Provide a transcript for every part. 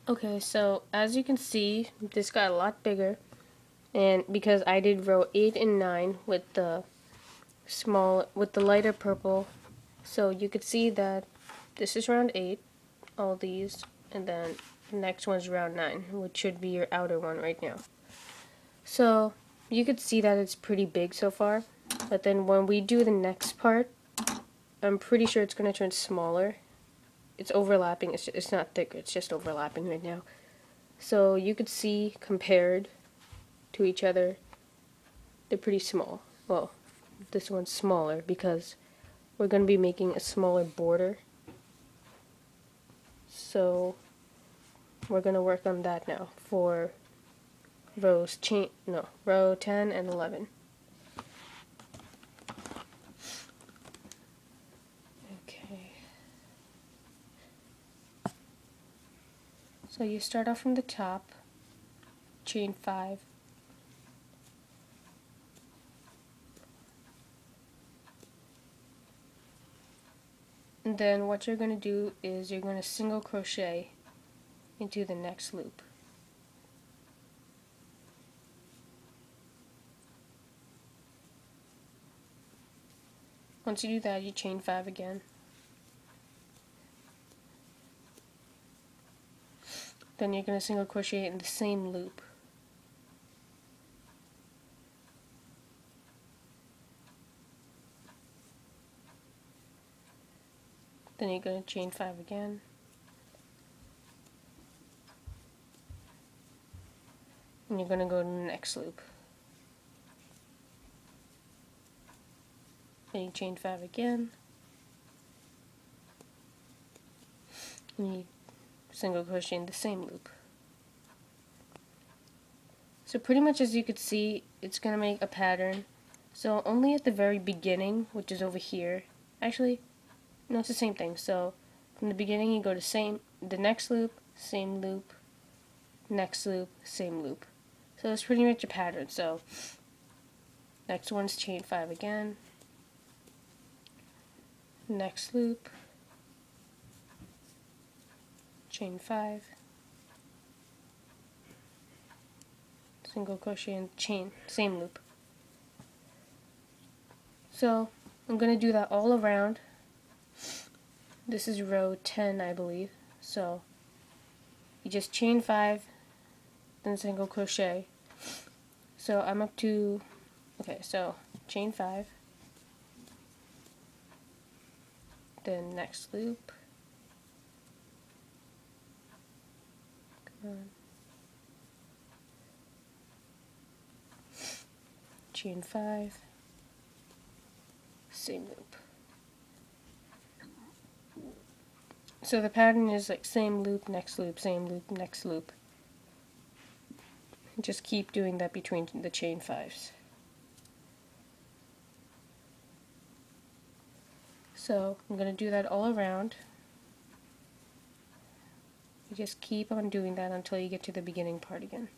Okay, so as you can see, this got a lot bigger, and because I did row 8 and 9 with the lighter purple, so you could see that this is round 8, all these, and then the next one's round 9, which should be your outer one right now. So you could see that it's pretty big so far, but then when we do the next part, I'm pretty sure it's going to turn smaller. It's overlapping, it's not thicker, it's just overlapping right now. So you could see compared to each other, they're pretty small. Well, this one's smaller because we're going to be making a smaller border. So we're going to work on that now for row 10 and 11. Okay. So you start off from the top, chain 5. And then what you're going to do is you're going to single crochet into the next loop. Once you do that, you chain 5 again. Then you're going to single crochet in the same loop. Then you're going to chain 5 again. And you're going to go to the next loop. Then you chain 5 again. And you single crochet in the same loop. So pretty much as you could see, it's going to make a pattern. So only at the very beginning, which is over here. Actually, no, it's the same thing. So from the beginning you go to the next loop, same loop, next loop, same loop. So it's pretty much a pattern. So next one's chain 5 again, next loop, chain 5, single crochet and chain, same loop. So I'm going to do that all around. This is row 10, I believe. So you just chain 5, then single crochet. So I'm up to, okay, so chain 5, then next loop, come on, chain 5, same loop. So the pattern is like same loop, next loop, same loop, next loop. Just keep doing that between the chain 5s. So I'm going to do that all around. You just keep on doing that until you get to the beginning part again.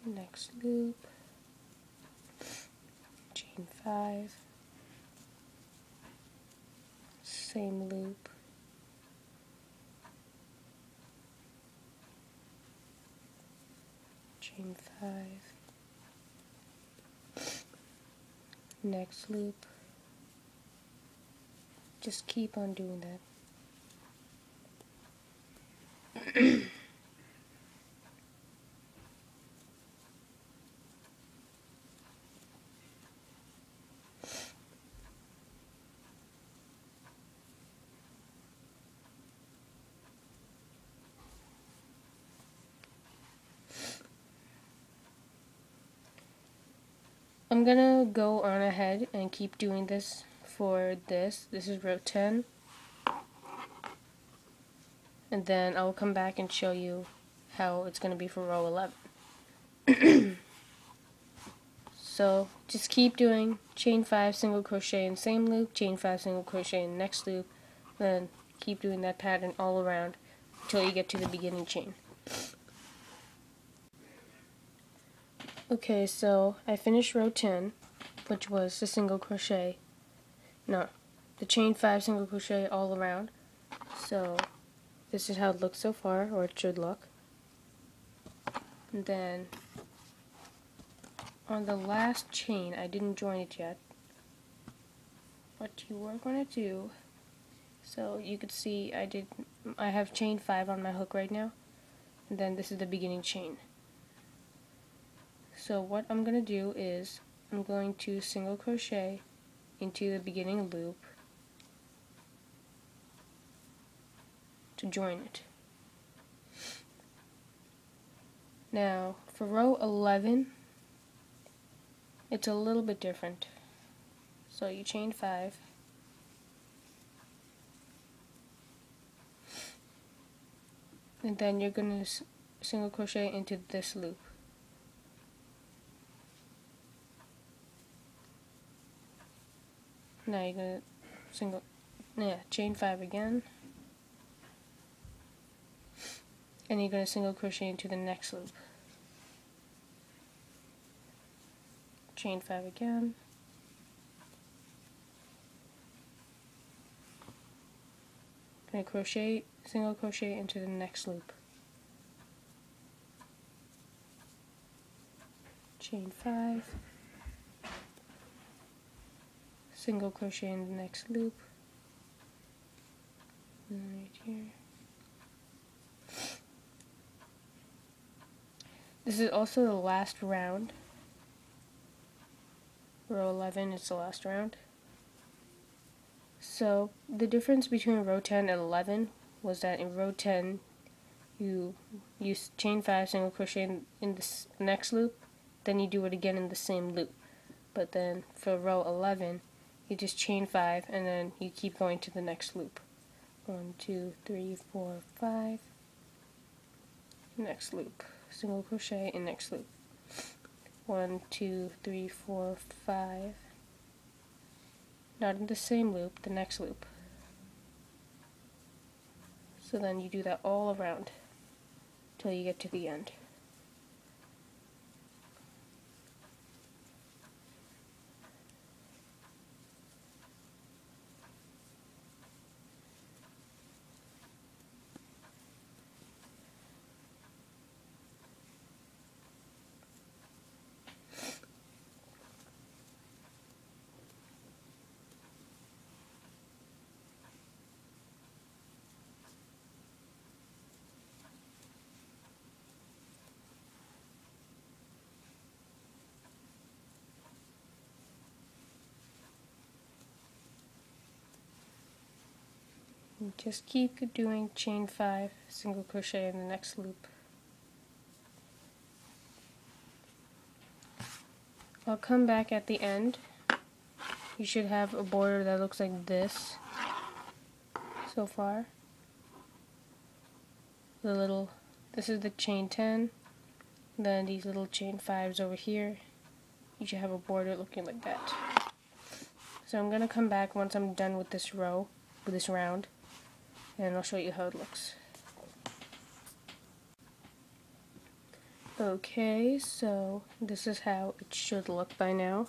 Next loop, chain 5, same loop, chain 5, next loop. Just keep on doing that. I'm gonna go on ahead and keep doing this for this. This is row 10. And then I'll come back and show you how it's going to be for row 11. So just keep doing chain 5 single crochet in same loop, chain 5 single crochet in next loop, then keep doing that pattern all around until you get to the beginning chain. Okay, so I finished row 10, which was the single crochet, no, the chain 5 single crochet all around. So this is how it looks so far, or it should look. And then on the last chain, I didn't join it yet, what you were going to do, so you could see I have chain 5 on my hook right now, and then this is the beginning chain. So what I'm going to do is I'm going to single crochet into the beginning loop to join it. Now for row 11, it's a little bit different. So you chain 5, and then you're going to single crochet into this loop. Now you're going to chain 5 again, and you're going to single crochet into the next loop. Chain 5 again, going to crochet, single crochet into the next loop. Chain 5, single crochet in the next loop, and right here. This is also the last round. Row 11 is the last round. So the difference between row 10 and 11 was that in row 10 you chain 5 single crochet in this next loop, then you do it again in the same loop. But then for row 11 you just chain 5 and then you keep going to the next loop. 1, 2, 3, 4, 5. Next loop. Single crochet in next loop. 1, 2, 3, 4, 5. Not in the same loop, the next loop. So then you do that all around till you get to the end. And just keep doing chain 5 single crochet in the next loop. I'll come back at the end. You should have a border that looks like this so far. This is the chain 10, then these little chain 5s over here. You should have a border looking like that. So I'm going to come back once I'm done with this row, with this round, and I'll show you how it looks. Okay, so this is how it should look by now.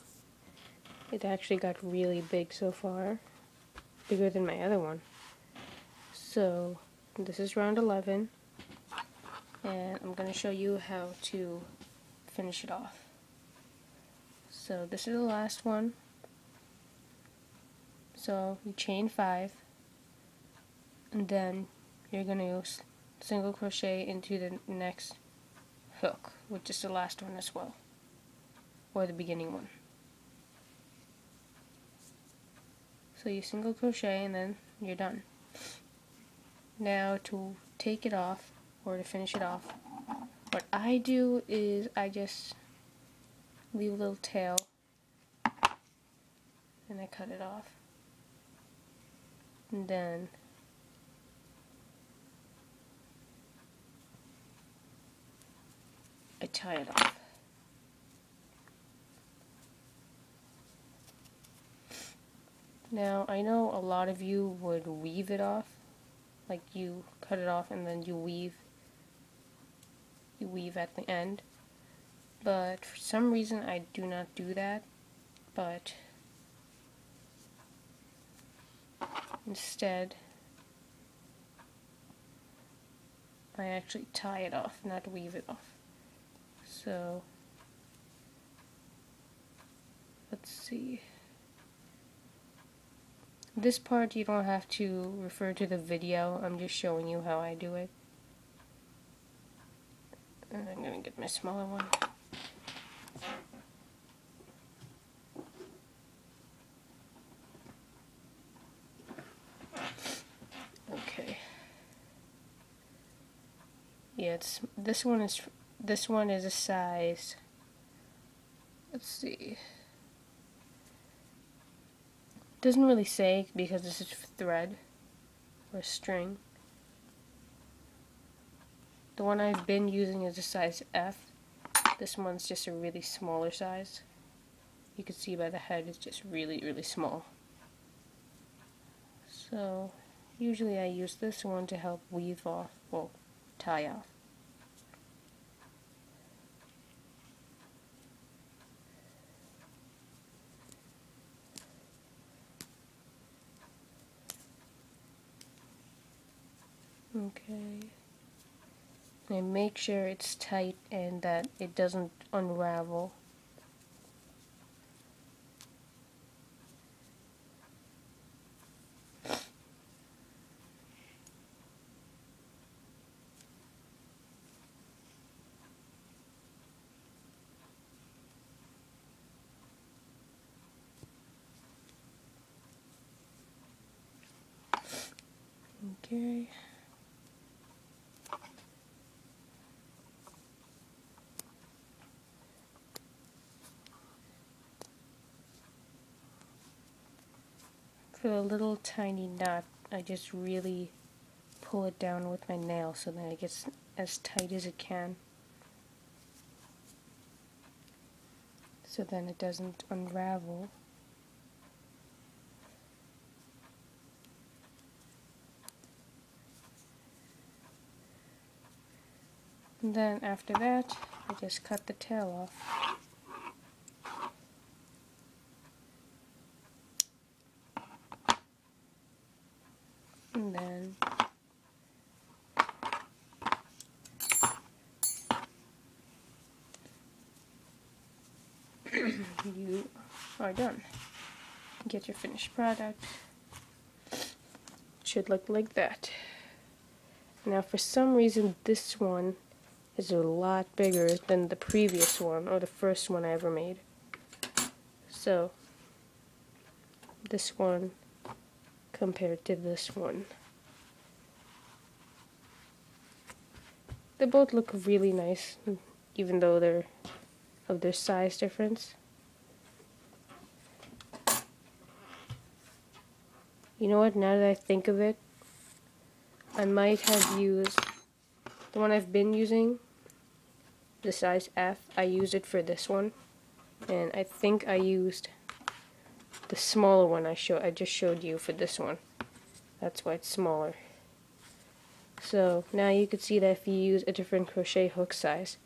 It actually got really big so far, bigger than my other one. So this is round 11, and I'm going to show you how to finish it off. So this is the last one. So you chain 5, and then you're going to single crochet into the next hook, which is the last one as well, or the beginning one. So you single crochet and then you're done. Now to take it off, or to finish it off, what I do is I just leave a little tail and I cut it off, and then I tie it off. Now, I know a lot of you would weave it off, like you cut it off and then you weave at the end, but for some reason I do not do that, but instead I actually tie it off, not weave it off. So let's see. This part you don't have to refer to the video, I'm just showing you how I do it. And I'm gonna get my smaller one. Okay. Yeah, this one is a size. Let's see. Doesn't really say because this is thread or string. The one I've been using is a size F. This one's just a really smaller size. You can see by the head it's just really, really small. So usually I use this one to help weave off, well, tie off. Okay. And make sure it's tight and that it doesn't unravel. Okay. For the little tiny knot, I just really pull it down with my nail so that it gets as tight as it can. So then it doesn't unravel. And then after that, I just cut the tail off. And then you are done. Get your finished product. It should look like that. Now for some reason this one is a lot bigger than the previous one, or the first one I ever made. So this one compared to this one. They both look really nice, even though they're of their size difference. You know what, now that I think of it, I might have used the one I've been using, the size F. I used it for this one, and I think I used the smaller one I just showed you for this one. That's why it's smaller. So now you can see that if you use a different crochet hook size,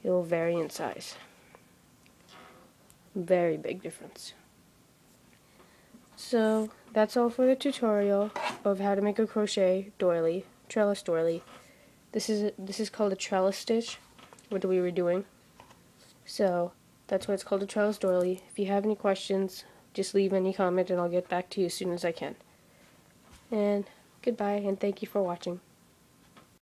it will vary in size. Very big difference. So that's all for the tutorial of how to make a crochet doily, trellis doily. This is called a trellis stitch, what we were doing. So that's why it's called a trellis doily. If you have any questions, just leave any comment and I'll get back to you as soon as I can. And goodbye, and thank you for watching.